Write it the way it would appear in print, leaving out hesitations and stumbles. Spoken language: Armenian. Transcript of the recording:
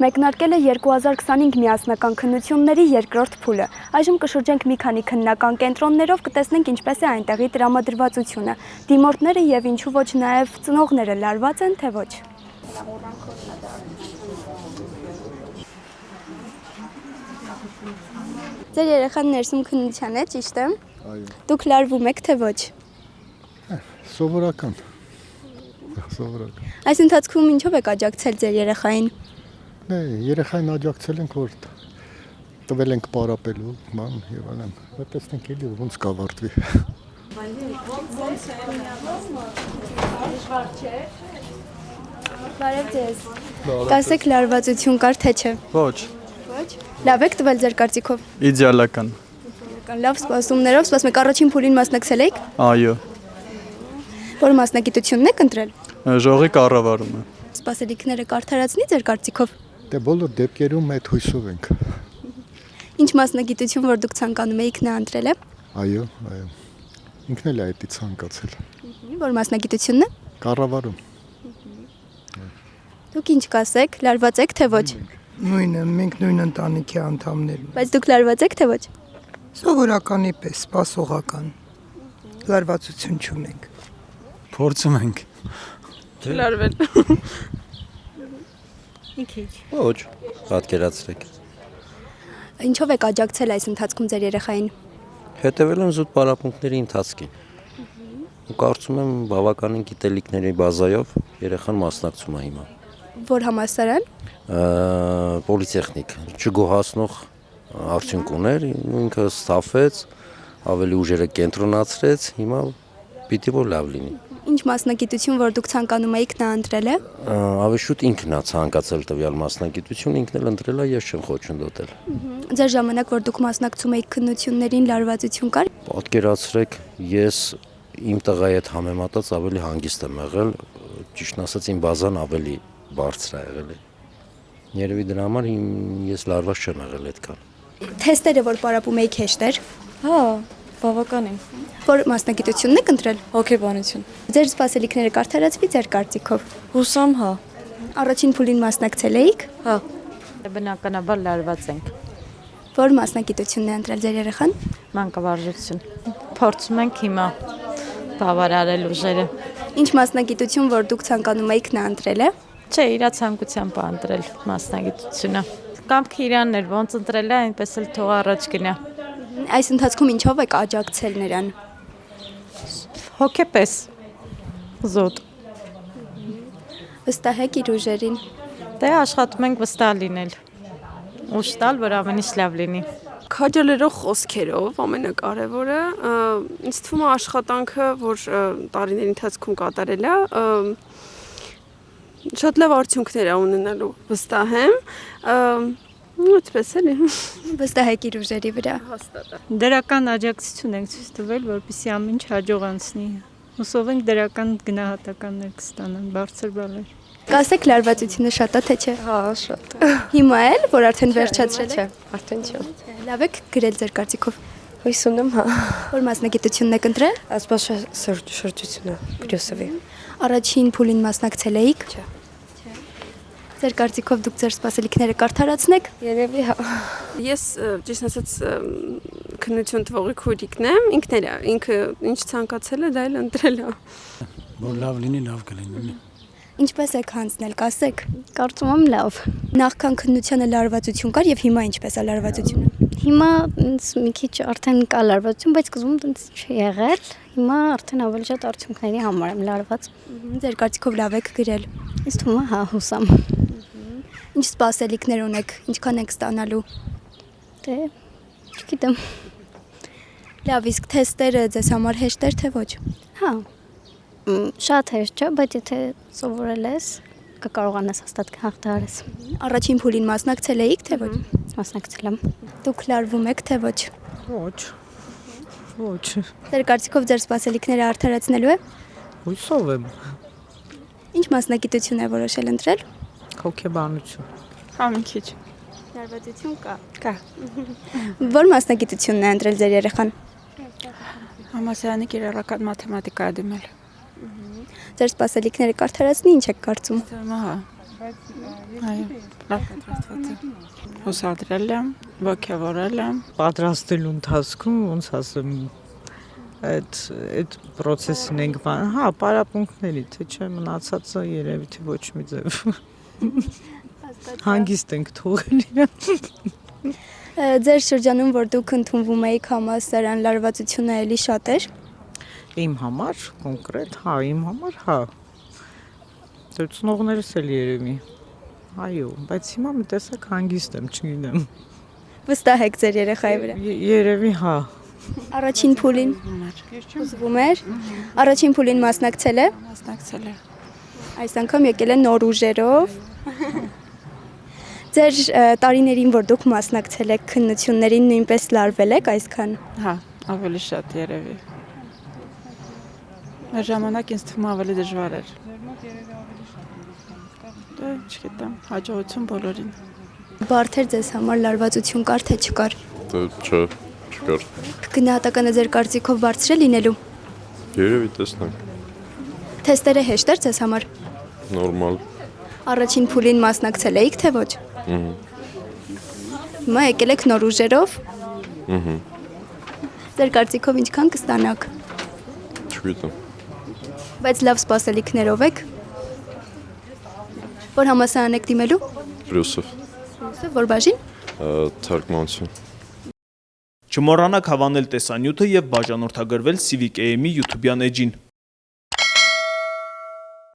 Մեկնարկել է 2025 միասնական քննությունների երկրորդ փուլը։ Այժմ կշրջենք մի քանի քննական կենտրոններով, կտեսնենք ինչպես է այնտեղի տրամադրվածությունը։ Դիմորդները եւ ինչու ոչ նաեւ ծնողները լարված են, թե ոչ։ Ձեր երեխան ներսում քննության է, ճիշտ է։ Այո։ Դուք լարվում եք, թե ոչ։ Սովորական։ Այս ընթացքում ինչով եք աջակցել ձեր երեխային։ Երեխային աջակցել ենք, որ տվել ենք պարապելու, ման եւ այլն։ Տեսնենք էլի ոնց կավարտվի։ Բարև ձեզ։ Կասեք լարվածություն կար, թե չէ։ Ոչ, Ոչ։ Լավ եք տվել ձեր կարծիքով։ իդեալական։ Լավ սպասումներով, սպասում եք առաջին փուլին մասնակցել եք։ Այո, Որ մասնագիտությունն եք ընտրել։ ժողի կառավարումը։ Սպասելիքները կարդարացնի ձեր կարծիքով։ Դե բոլոր դեպքերում այդ հույսով ենք։ Ինչ մասնագիտություն, որ դուք ցանկանում եք նա ընտրել է։ Այո։ Ինքն էլ է այդի ցանկացել։ Որ մասնագիտությունն է։ Կառավարում։ Դուք ինչ կասեք, լարված եք, թե ոչ։ Նույնը, մենք նույն ընտանիքի անդամներն ենք։ Բայց դուք լարված եք, թե ոչ։ Սովորականի պես, սպասողական։ Լարվածություն չունենք։ Փորձում ենք։ Լարվել։ Ոչ, պատկերացրեք։ Ինչով եք աջակցել այս ընթացքում ձեր երեխային։ Հետևել եմ զուտ պարապմունքների ընթացքին։ Ու կարծում եմ բավականին գիտելիքների բազայով երեխան մասնակցում է հիմա։ Որ համալսարան։ Պոլիտեխնիկ, չգոհացնող արդյունք ուներ, ինքը ստաֆեց, ավելի ուժերը կենտրոնացրեց, հիմա պիտի որ լավ լինի։ Ինչ մասնագիտություն, որ դուք ցանկանում եք նա ընտրել է։ Ավելի շուտ ինքն է ցանկացել տվյալ մասնագիտություն, ինքն էլ ընտրել է, ես չեմ խոչընդոտել։ Ձեր ժամանակ, որ դուք մասնակցում եք քննություններին, լարվածություն կար։ Պատկերացրեք, ես իմ տղայի հետ համեմատած ավելի հանգիստ եմ եղել, ճիշտ ասած իմ բազան ավելի բարձր է եղել։ Երևի դրա համար ես լարված չեմ եղել այդքան։ Թեստերը, որ պարապում եք հեշտ էր։ Հա, բավականին։ Որ մասնագիտությունն եք ընտրել։ Հոգեբանություն։ Ձեր սպասելիքները կարդարացվի ձեր կարծիքով։ Հուսամ, հա։ Առաջին փուլին մասնակցել էիք։ Հա։ Բնականաբար լարված ենք։ Որ մասնագիտությունն է ընտրել ձեր երեխան։ Մանկավարժություն։ Փորձում ենք հիմա բավարարել ուժերը։ Ինչ մասնագիտություն, որ դուք ցանկանում եք նա ընտրել է։ Չէ, իրա ցանկությամբ է ընտրել մասնագիտությունը։ Կամքը իրանն էր, ոնց ընտրել է, այնպես էլ թող առաջ գնա։ Այս ընթացքում ինչով եք աջակցել նրան։ Հոգեպես։ Զոտ։ Վստահ եք իր ուժերին։ Դե աշխատում ենք վստահ լինել։ Ուշ տալ, որ ամեն ինչ լավ լինի։ Քաջալերող խոսքերով ամենակարևորը ինձ թվում է աշխատանքը, որ տարիների ընթացքում կատարել է, շատ լավ արդյունքներ է ունենալու, վստահ եմ, այդպես էլի։ Վստահ եք իր ուժերի վրա։ Հաստատ է։ Դրական աջակցություն ենք ցույց տվել, որպեսզի ամեն ինչ հաջող անցնի։ Հուսով ենք դրական գնահատականներ կստանան, բարձր բալեր։ Կասեք լարվածությունը շատ է, թե չէ։ Հա, շատ։ Հիմա էլ, որ արդեն վերջացրել եք։ Արդեն չէ։ Լավ եք գրել ձեր կարծիքով։ Հույս ունեմ, հա։ Որ մասնագիտությունն եք ընտրել։ Զբոսաշրջությունը, Բրյուսովի։ Առաջին փուլին մասնակցել էիք։ Չէ։ Ձեր կարծիքով դուք ձեր սպասելիքները կարդարացնեք։ Երևի, հա։ Ես ճիշտ ասած քննություն տվողի քույրիկն եմ, ինքն էլ է, ինքը ինչ ցանկացել է, դա էլ ընտրել է։ Որ լավ լինի, լավ կլինի։ Ինչպես եք հանձնել, կասեք։ Կարծում եմ լավ։ Նախքան քննությանը լարվածություն կար եւ հիմա ինչպես է լարվածությունը։ Հիմա ինձ մի քիչ արդեն կա լարվածություն, բայց սկզբում ինձ չի եղել։ Հիմա արդեն ավելի շատ արդյունքների համար եմ լարված։ Ձեր կարծիքով լավ եք գրել։ Ինձ թվում է, հա, հուսամ։ Ինչ սպասելիքներ ունեք, ինչքան եք ստանալու։ Դե, չգիտեմ։ Լավ, իսկ թեստերը ձեզ համար հեշտ էր, թե ոչ։ Հա։ Շատ հեշտ չէ, բայց եթե սովորել ես, կկարողանաս հաստատ հաղթահարես։ Առաջին փուլին մասնակցել էիք, թե ոչ։ Մասնակցել եմ։ Դուք լարվում եք, թե ոչ։ Ոչ։ Ոչ։ Ձեր կարծիքով ձեր սպասելիքները արդարացնելու է։ Հույսով եմ։ Ինչ մասնագիտություն է որոշել ընտրել։ Հոգեբանություն։ Հա, մի քիչ։ Լարվածություն կա։ Կա։ Որ մասնագիտությունն է ընտրել ձեր երեխան։ Համալսարանի կիրառական մաթեմատիկա է դիմել։ Ձեր սպասելիքները կարդարացնի, ինչ եք կարծում։ Հա։ Այո, լավ պատրաստված եմ։ Հուսադրել եմ, ոգևորել եմ։ Պատրաստելու ընթացքում ոնց ասեմ, այդ process-ին ենք հա, պարապմունքների, թե չէ մնացածը երևի թե ոչ մի ձև։ Հանգիստ ենք թողել իրան։ Ձեր շրջանում, որ դուք ընդունվում եք համալսարան, լարվածությունը էլի շատ էր։ Իմ համար կոնկրետ, հա, իմ համար, հա։ Դե ծնողներս էլ երևի։ Այո, բայց հիմա մի տեսակ հանգիստ եմ, չգիտեմ։ Վստահ եք ձեր երեխայի վրա։ Երևի, հա։ Առաջին փուլին ուզվում էր։ Առաջին փուլին մասնակցել է։ Մասնակցել եմ։ Այս անգամ եկել է նոր ուժերով։ Ձեր տարիներին, որ դուք մասնակցել եք քննություններին, նույնպես լարվել եք այսքան։ Հա, ավելի շատ երևի։ Մեր ժամանակ ինձ թվում ավելի դժվար էր։ Դե, չգիտեմ, հաջողություն բոլորին։ Բարդ էր ձեզ համար լարվածություն կար թե չկար։ Դե չէ, չկար։ Գնահատականը ձեր կարծիքով բարձր է լինելու։ Երևի տեսնենք։ Թեստերը հեշտ էր ձեզ համար։ Նորմալ։ Առաջին փուլին մասնակցել էիք թե ոչ։ Հիմա եկել եք նոր ուժերով։ Ձեր կարծիքով ինչքան կստանաք։ Չգիտեմ։ Բայց լավ սպասելիքներով եք։ Որ համալսարան եք դիմելու։ Պլյուսով։ Որ բաժին։ Թարգմանություն։ Չմոռանաք հավանել տեսանյութը եւ բաժանորդագրվել Civic AM-ի YouTube-յան էջին։